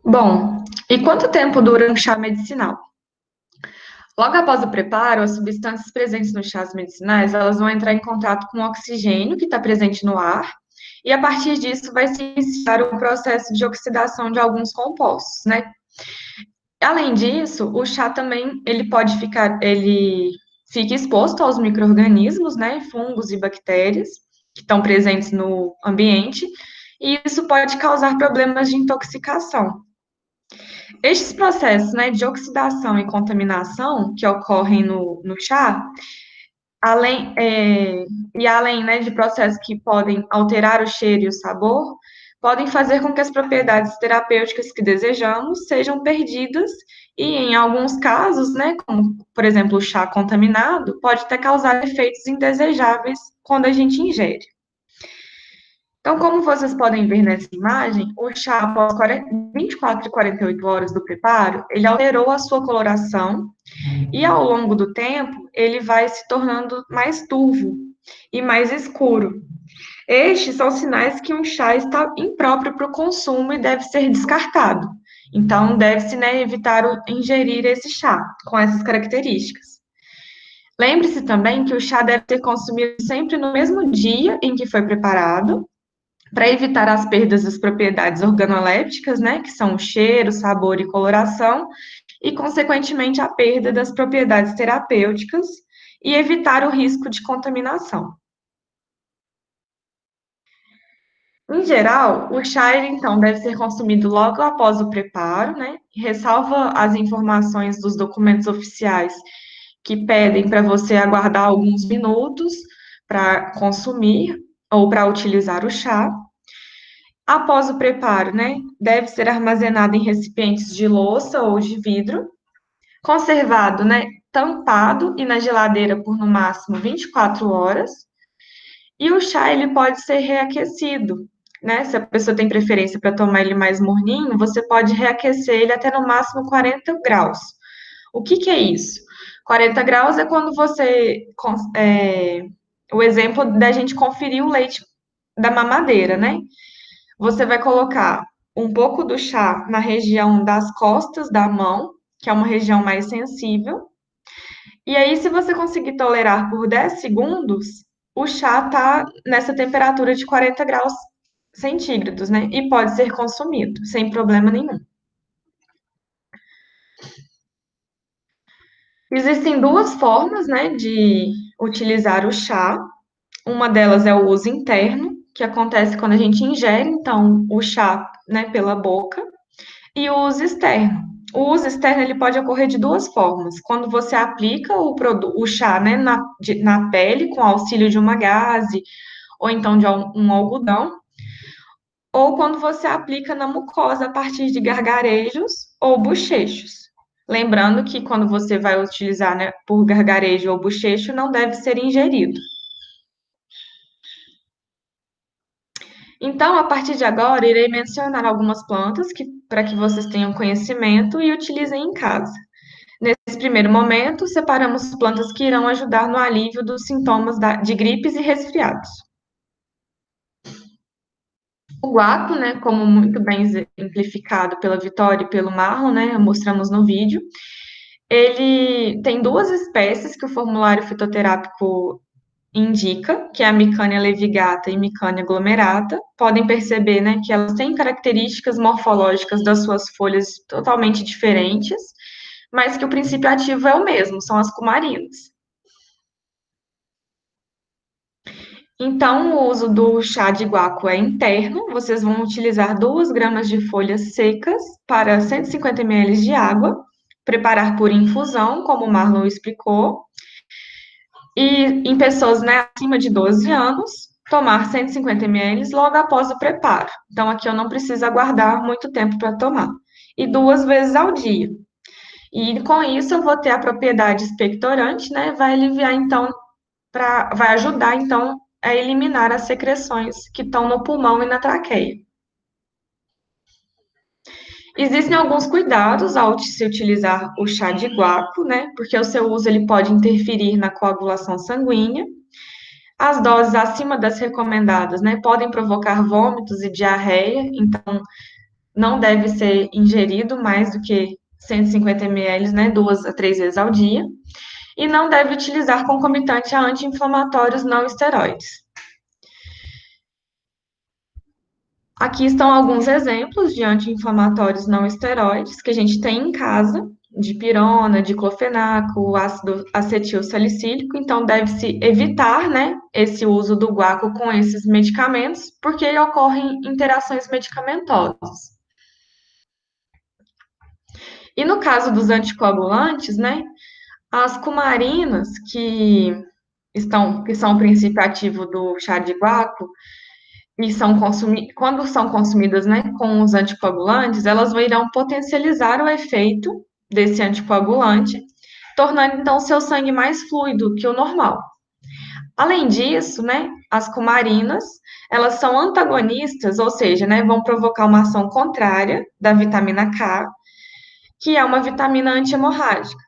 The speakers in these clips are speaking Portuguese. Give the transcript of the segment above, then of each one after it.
Bom, e quanto tempo dura um chá medicinal? Logo após o preparo, as substâncias presentes nos chás medicinais, elas vão entrar em contato com o oxigênio que está presente no ar, e a partir disso vai se iniciar o processo de oxidação de alguns compostos, né? Além disso, o chá também, ele fica exposto aos micro-organismos, né, fungos e bactérias que estão presentes no ambiente, e isso pode causar problemas de intoxicação. Estes processos, né, de oxidação e contaminação que ocorrem no chá, além, além, né, de processos que podem alterar o cheiro e o sabor, podem fazer com que as propriedades terapêuticas que desejamos sejam perdidas e, em alguns casos, né, como, por exemplo, o chá contaminado, pode até causar efeitos indesejáveis quando a gente ingere. Então, como vocês podem ver nessa imagem, o chá, após 24 e 48 horas do preparo, ele alterou a sua coloração e, ao longo do tempo, ele vai se tornando mais turvo e mais escuro. Estes são sinais que um chá está impróprio para o consumo e deve ser descartado. Então, deve-se, né, evitar ingerir esse chá com essas características. Lembre-se também que o chá deve ser consumido sempre no mesmo dia em que foi preparado, para evitar as perdas das propriedades organolépticas, né, que são o cheiro, sabor e coloração, e, consequentemente, a perda das propriedades terapêuticas e evitar o risco de contaminação. Em geral, o chá, ele, então, deve ser consumido logo após o preparo, né, ressalva as informações dos documentos oficiais que pedem para você aguardar alguns minutos para consumir ou para utilizar o chá. Após o preparo, né, deve ser armazenado em recipientes de louça ou de vidro, conservado, né, tampado e na geladeira por no máximo 24 horas. E o chá, ele pode ser reaquecido, né? Se a pessoa tem preferência para tomar ele mais morninho, você pode reaquecer ele até no máximo 40 graus. O que que é isso? 40 graus é quando o exemplo da gente conferir o leite da mamadeira, né? Você vai colocar um pouco do chá na região das costas da mão, que é uma região mais sensível. E aí, se você conseguir tolerar por 10 segundos, o chá tá nessa temperatura de 40 graus centígrados, né? E pode ser consumido sem problema nenhum. Existem duas formas, né, de utilizar o chá. Uma delas é o uso interno, que acontece quando a gente ingere, então, o chá, né, pela boca. E o uso externo. O uso externo ele pode ocorrer de duas formas. Quando você aplica o chá, né, na pele, com auxílio de uma gaze, ou então de um algodão, ou quando você aplica na mucosa a partir de gargarejos ou bochechos. Lembrando que quando você vai utilizar, né, por gargarejo ou bochecho, não deve ser ingerido. Então, a partir de agora, irei mencionar algumas plantas para que vocês tenham conhecimento e utilizem em casa. Nesse primeiro momento, separamos plantas que irão ajudar no alívio dos sintomas de gripes e resfriados. O guaco, né, como muito bem exemplificado pela Vitória e pelo Marlon, né, mostramos no vídeo, ele tem duas espécies que o formulário fitoterápico indica, que é a Micânia levigata e Micânia glomerata. Podem perceber, né, que elas têm características morfológicas das suas folhas totalmente diferentes, mas que o princípio ativo é o mesmo, são as cumarinas. Então, o uso do chá de guaco é interno. Vocês vão utilizar 2 gramas de folhas secas para 150 ml de água, preparar por infusão, como o Marlon explicou, e em pessoas, né, acima de 12 anos, tomar 150 ml logo após o preparo. Então, aqui eu não preciso aguardar muito tempo para tomar. E 2 vezes ao dia. E com isso eu vou ter a propriedade expectorante, né? Vai aliviar, então, vai ajudar, então, a eliminar as secreções que estão no pulmão e na traqueia. Existem alguns cuidados ao se utilizar o chá de guaco, né? Porque o seu uso ele pode interferir na coagulação sanguínea. As doses acima das recomendadas, né, podem provocar vômitos e diarreia, então não deve ser ingerido mais do que 150 ml, né, 2 a 3 vezes ao dia, e não deve utilizar concomitante a anti-inflamatórios não esteroides. Aqui estão alguns exemplos de anti-inflamatórios não esteroides que a gente tem em casa, dipirona, diclofenaco, ácido acetil salicílico, então deve-se evitar, né, esse uso do guaco com esses medicamentos, porque ocorrem interações medicamentosas. E no caso dos anticoagulantes, né, as cumarinas que são o princípio ativo do chá de guaco, e quando são consumidas, né, com os anticoagulantes, elas irão potencializar o efeito desse anticoagulante, tornando então o seu sangue mais fluido que o normal. Além disso, né, as cumarinas, elas são antagonistas, ou seja, né, vão provocar uma ação contrária da vitamina K, que é uma vitamina antihemorrágica.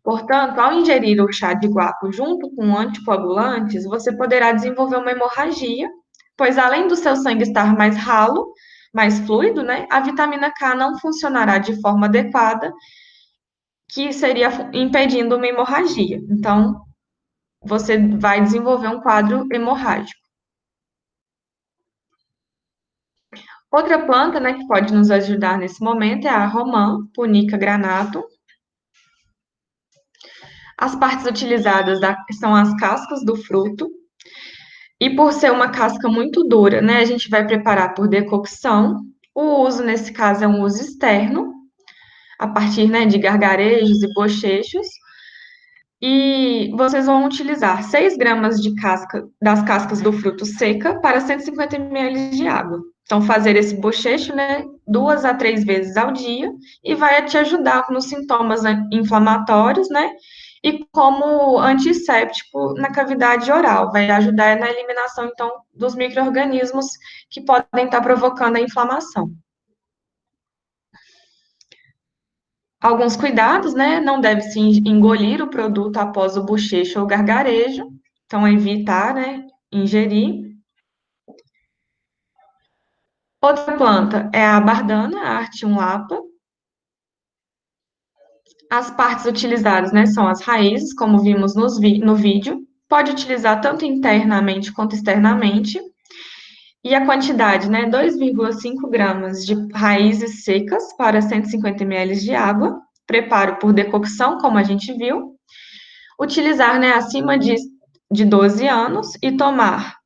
Portanto, ao ingerir o chá de guaco junto com anticoagulantes, você poderá desenvolver uma hemorragia, pois além do seu sangue estar mais ralo, mais fluido, né, a vitamina K não funcionará de forma adequada, que seria impedindo uma hemorragia. Então, você vai desenvolver um quadro hemorrágico. Outra planta, né, que pode nos ajudar nesse momento é a romã, punica granatum. As partes utilizadas são as cascas do fruto, e por ser uma casca muito dura, né, a gente vai preparar por decocção. O uso, nesse caso, é um uso externo, a partir, né, de gargarejos e bochechos. E vocês vão utilizar 6 gramas de casca das cascas do fruto seca para 150 ml de água. Então, fazer esse bochecho, né, 2 a 3 vezes ao dia, e vai te ajudar nos sintomas inflamatórios, né, e como antisséptico na cavidade oral, vai ajudar na eliminação, então, dos micro-organismos que podem estar provocando a inflamação. Alguns cuidados, né? Não deve-se engolir o produto após o bochecho ou gargarejo, então evitar, né, ingerir. Outra planta é a bardana, a Artium lapa. As partes utilizadas, né, são as raízes, como vimos no vídeo. Pode utilizar tanto internamente quanto externamente. E a quantidade, né, 2,5 gramas de raízes secas para 150 ml de água. Preparo por decocção, como a gente viu. Utilizar, né, acima de 12 anos e tomar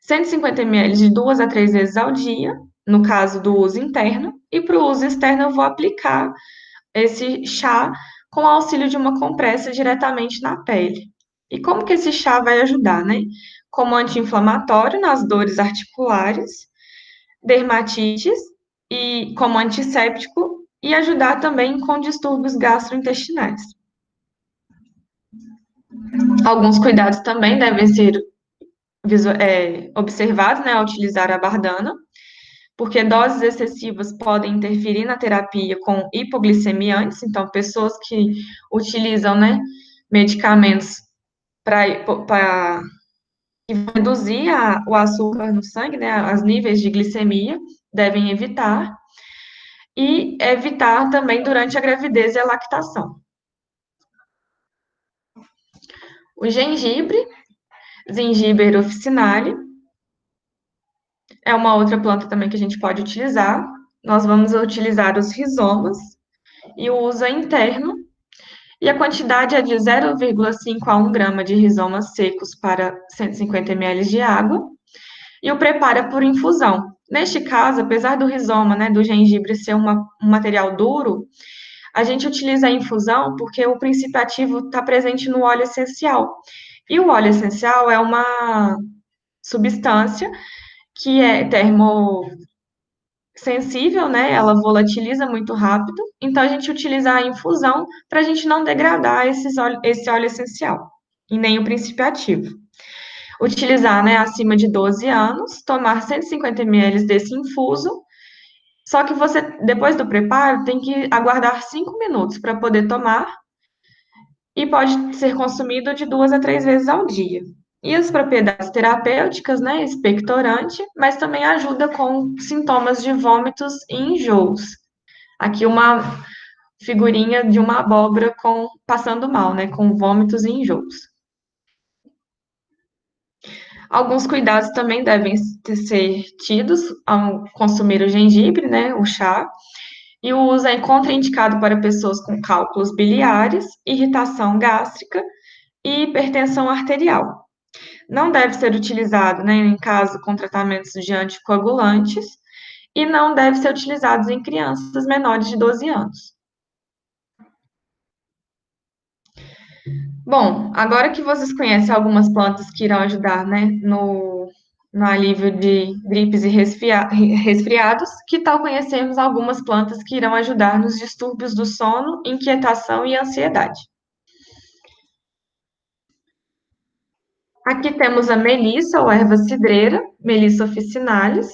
150 ml de 2 a 3 vezes ao dia, no caso do uso interno, e para o uso externo eu vou aplicar esse chá com o auxílio de uma compressa diretamente na pele. E como que esse chá vai ajudar, né? Como anti-inflamatório nas dores articulares, dermatites e como antisséptico e ajudar também com distúrbios gastrointestinais. Alguns cuidados também devem ser observados, né, ao utilizar a bardana, porque doses excessivas podem interferir na terapia com hipoglicemiantes, então pessoas que utilizam, né, medicamentos para reduzir o açúcar no sangue, né, os níveis de glicemia, devem evitar, e evitar também durante a gravidez e a lactação. O gengibre, Zingiber officinale, é uma outra planta também que a gente pode utilizar. Nós vamos utilizar os rizomas e o uso é interno. E a quantidade é de 0,5 a 1 grama de rizomas secos para 150 ml de água. E o preparo é por infusão. Neste caso, apesar do rizoma, né, do gengibre ser um material duro, a gente utiliza a infusão porque o princípio ativo está presente no óleo essencial. E o óleo essencial é uma substância que é termosensível, né? Ela volatiliza muito rápido, então a gente utiliza a infusão para a gente não degradar esse óleo essencial e nem o princípio ativo. Utilizar, né, acima de 12 anos, tomar 150 ml desse infuso, só que você, depois do preparo, tem que aguardar 5 minutos para poder tomar e pode ser consumido de 2 a 3 vezes ao dia. E as propriedades terapêuticas, né, expectorante, mas também ajuda com sintomas de vômitos e enjoos. Aqui uma figurinha de uma abóbora com passando mal, né, com vômitos e enjoos. Alguns cuidados também devem ser tidos ao consumir o gengibre, né, o chá, e o uso é contraindicado para pessoas com cálculos biliares, irritação gástrica e hipertensão arterial. Não deve ser utilizado, né, em caso com tratamentos de anticoagulantes e não deve ser utilizado em crianças menores de 12 anos. Bom, agora que vocês conhecem algumas plantas que irão ajudar, né, no alívio de gripes e resfriados, que tal conhecermos algumas plantas que irão ajudar nos distúrbios do sono, inquietação e ansiedade? Aqui temos a melissa, ou erva cidreira, Melissa officinalis.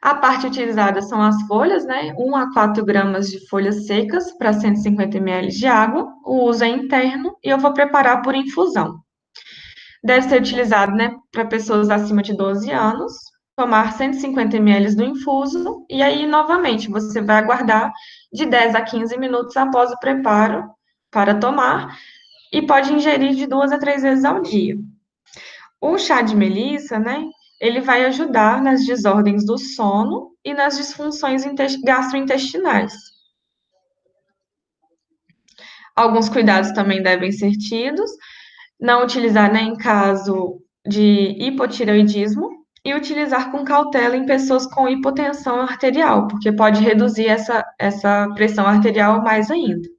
A parte utilizada são as folhas, né? 1 a 4 gramas de folhas secas para 150 ml de água. O uso é interno e eu vou preparar por infusão. Deve ser utilizado, né, para pessoas acima de 12 anos. Tomar 150 ml do infuso e aí, novamente, você vai aguardar de 10 a 15 minutos após o preparo para tomar e pode ingerir de 2 a 3 vezes ao dia. O chá de melissa, né, ele vai ajudar nas desordens do sono e nas disfunções gastrointestinais. Alguns cuidados também devem ser tidos, não utilizar, né, em caso de hipotireoidismo e utilizar com cautela em pessoas com hipotensão arterial, porque pode reduzir essa pressão arterial mais ainda.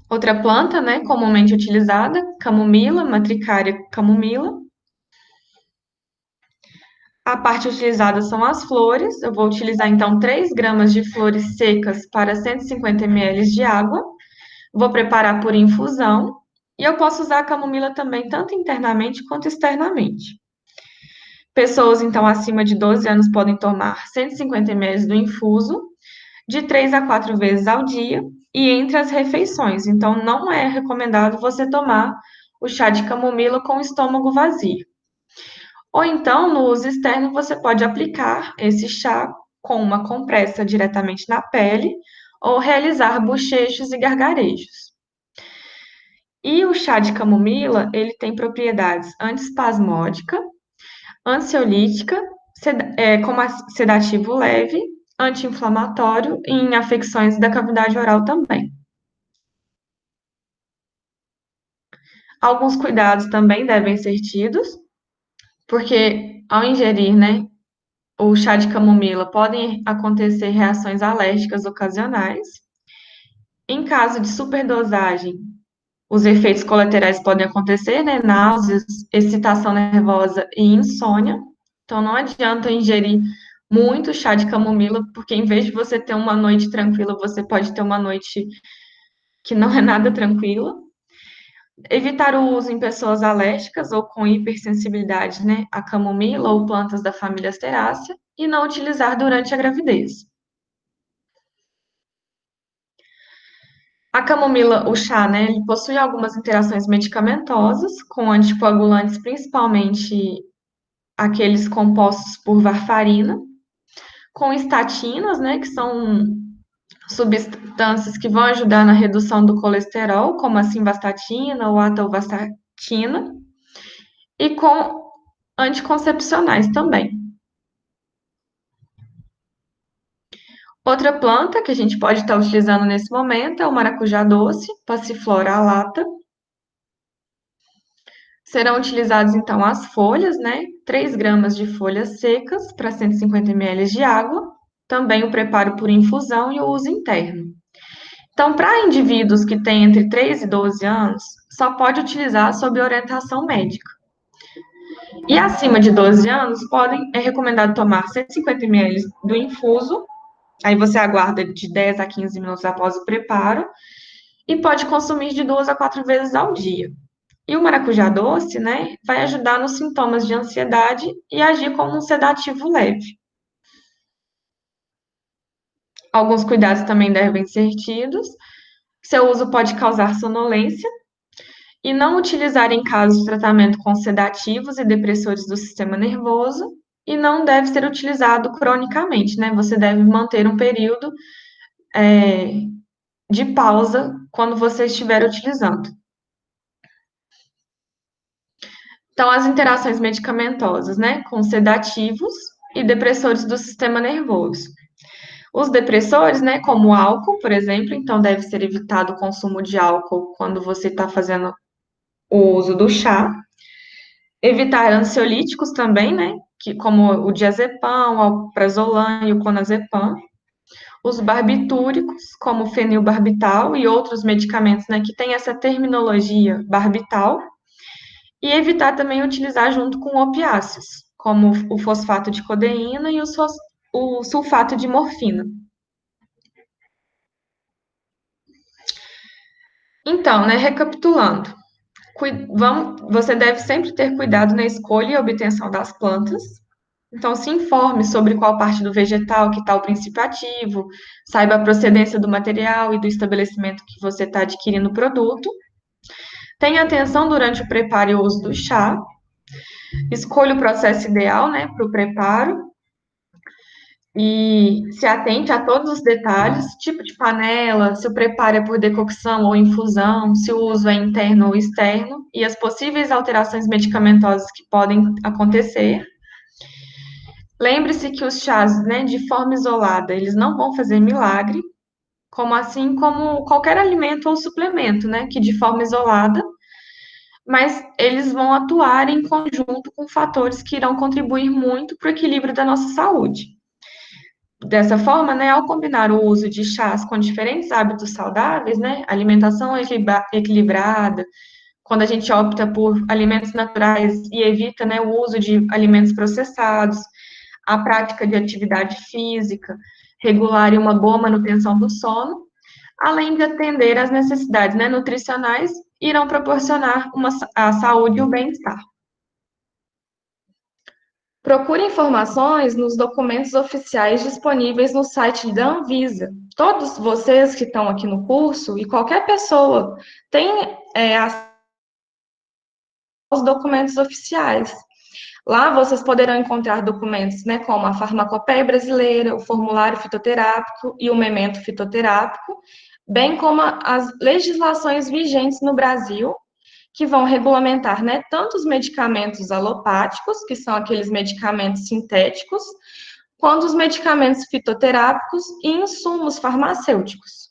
Outra planta, né, comumente utilizada, camomila, matricária camomila. A parte utilizada são as flores. Eu vou utilizar então 3 gramas de flores secas para 150 ml de água. Vou preparar por infusão. E eu posso usar a camomila também, tanto internamente quanto externamente. Pessoas, então, acima de 12 anos podem tomar 150 ml do infuso, de 3 a 4 vezes ao dia e entre as refeições. Então, não é recomendado você tomar o chá de camomila com o estômago vazio. Ou então, no uso externo, você pode aplicar esse chá com uma compressa diretamente na pele ou realizar bochechos e gargarejos. E o chá de camomila, ele tem propriedades antiespasmódica, ansiolítica, como sedativo leve, anti-inflamatório e em afecções da cavidade oral também. Alguns cuidados também devem ser tidos, porque ao ingerir, né, o chá de camomila podem acontecer reações alérgicas ocasionais. Em caso de superdosagem, os efeitos colaterais podem acontecer, né? Náuseas, excitação nervosa e insônia. Então, não adianta ingerir muito chá de camomila, porque em vez de você ter uma noite tranquila, você pode ter uma noite que não é nada tranquila. Evitar o uso em pessoas alérgicas ou com hipersensibilidade, né, a camomila ou plantas da família Asterácea, e não utilizar durante a gravidez. A camomila, o chá, né, ele possui algumas interações medicamentosas com anticoagulantes, principalmente aqueles compostos por varfarina, com estatinas, né, que são substâncias que vão ajudar na redução do colesterol, como a simvastatina ou a atorvastatina, e com anticoncepcionais também. Outra planta que a gente pode estar utilizando nesse momento é o maracujá doce, Passiflora alata. Serão utilizados, então, as folhas, né? 3 gramas de folhas secas para 150 ml de água. Também o preparo por infusão e o uso interno. Então, para indivíduos que têm entre 3 e 12 anos, só pode utilizar sob orientação médica. E acima de 12 anos, é recomendado tomar 150 ml do infuso. Aí você aguarda de 10 a 15 minutos após o preparo e pode consumir de 2 a 4 vezes ao dia. E o maracujá doce, né, vai ajudar nos sintomas de ansiedade e agir como um sedativo leve. Alguns cuidados também devem ser tidos. Seu uso pode causar sonolência, e não utilizar em casos de tratamento com sedativos e depressores do sistema nervoso, e não deve ser utilizado cronicamente, né? Você deve manter um período de pausa quando você estiver utilizando. Então, as interações medicamentosas, né, com sedativos e depressores do sistema nervoso. Os depressores, né, como o álcool, por exemplo, então deve ser evitado o consumo de álcool quando você está fazendo o uso do chá. Evitar ansiolíticos também, né, que, como o diazepam, o alprazolam e o clonazepam. Os barbitúricos, como o fenilbarbital e outros medicamentos, né, que têm essa terminologia barbital. E evitar também utilizar junto com opiáceos, como o fosfato de codeína e o sulfato de morfina. Então, né, recapitulando, você deve sempre ter cuidado na escolha e obtenção das plantas. Então, se informe sobre qual parte do vegetal que está o princípio ativo, saiba a procedência do material e do estabelecimento que você está adquirindo o produto. Tenha atenção durante o preparo e o uso do chá. Escolha o processo ideal, né, para o preparo. E se atente a todos os detalhes, tipo de panela, se o preparo é por decocção ou infusão, se o uso é interno ou externo, e as possíveis alterações medicamentosas que podem acontecer. Lembre-se que os chás, né, de forma isolada, eles não vão fazer milagre, como assim como qualquer alimento ou suplemento, né, que de forma isolada, mas eles vão atuar em conjunto com fatores que irão contribuir muito para o equilíbrio da nossa saúde. Dessa forma, né, ao combinar o uso de chás com diferentes hábitos saudáveis, né, alimentação equilibrada, quando a gente opta por alimentos naturais e evita, né, o uso de alimentos processados, a prática de atividade física regular e uma boa manutenção do sono, além de atender às necessidades, né, nutricionais, irão proporcionar a saúde e o bem-estar. Procure informações nos documentos oficiais disponíveis no site da Anvisa. Todos vocês que estão aqui no curso e qualquer pessoa tem acesso aos documentos oficiais. Lá vocês poderão encontrar documentos, né, como a Farmacopeia Brasileira, o Formulário Fitoterápico e o Memento Fitoterápico, bem como as legislações vigentes no Brasil, que vão regulamentar, né, tanto os medicamentos alopáticos, que são aqueles medicamentos sintéticos, quanto os medicamentos fitoterápicos e insumos farmacêuticos.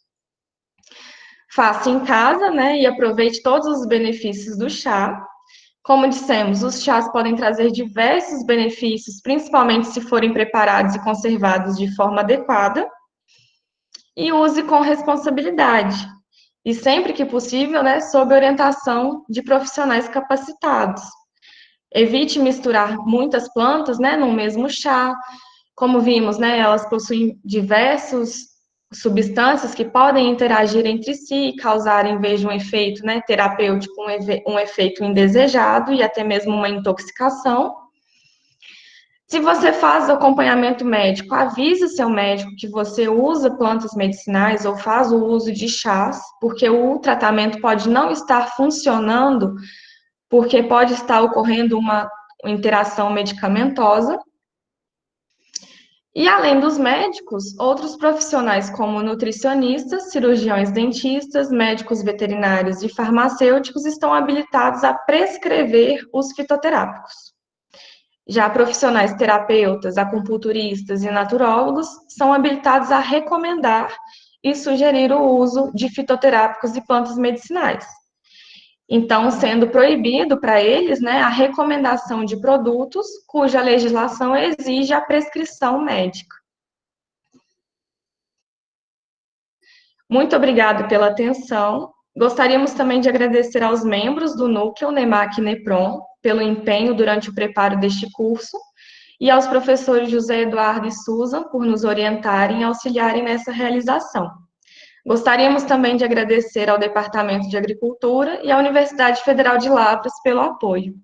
Faça em casa, né, e aproveite todos os benefícios do chá. Como dissemos, os chás podem trazer diversos benefícios, principalmente se forem preparados e conservados de forma adequada, e use com responsabilidade. E sempre que possível, né, sob orientação de profissionais capacitados. Evite misturar muitas plantas, né, no mesmo chá. Como vimos, né, elas possuem diversas substâncias que podem interagir entre si e causar, em vez de um efeito, né, terapêutico, um efeito indesejado e até mesmo uma intoxicação. Se você faz acompanhamento médico, avise o seu médico que você usa plantas medicinais ou faz o uso de chás, porque o tratamento pode não estar funcionando, porque pode estar ocorrendo uma interação medicamentosa. E além dos médicos, outros profissionais como nutricionistas, cirurgiões dentistas, médicos veterinários e farmacêuticos estão habilitados a prescrever os fitoterápicos. Já profissionais terapeutas, acupunturistas e naturólogos são habilitados a recomendar e sugerir o uso de fitoterápicos e plantas medicinais. Então, sendo proibido para eles, né, a recomendação de produtos cuja legislação exige a prescrição médica. Muito obrigada pela atenção. Gostaríamos também de agradecer aos membros do Núcleo NEMAC NEPROM pelo empenho durante o preparo deste curso e aos professores José Eduardo e Susan por nos orientarem e auxiliarem nessa realização. Gostaríamos também de agradecer ao Departamento de Agricultura e à Universidade Federal de Lavras pelo apoio.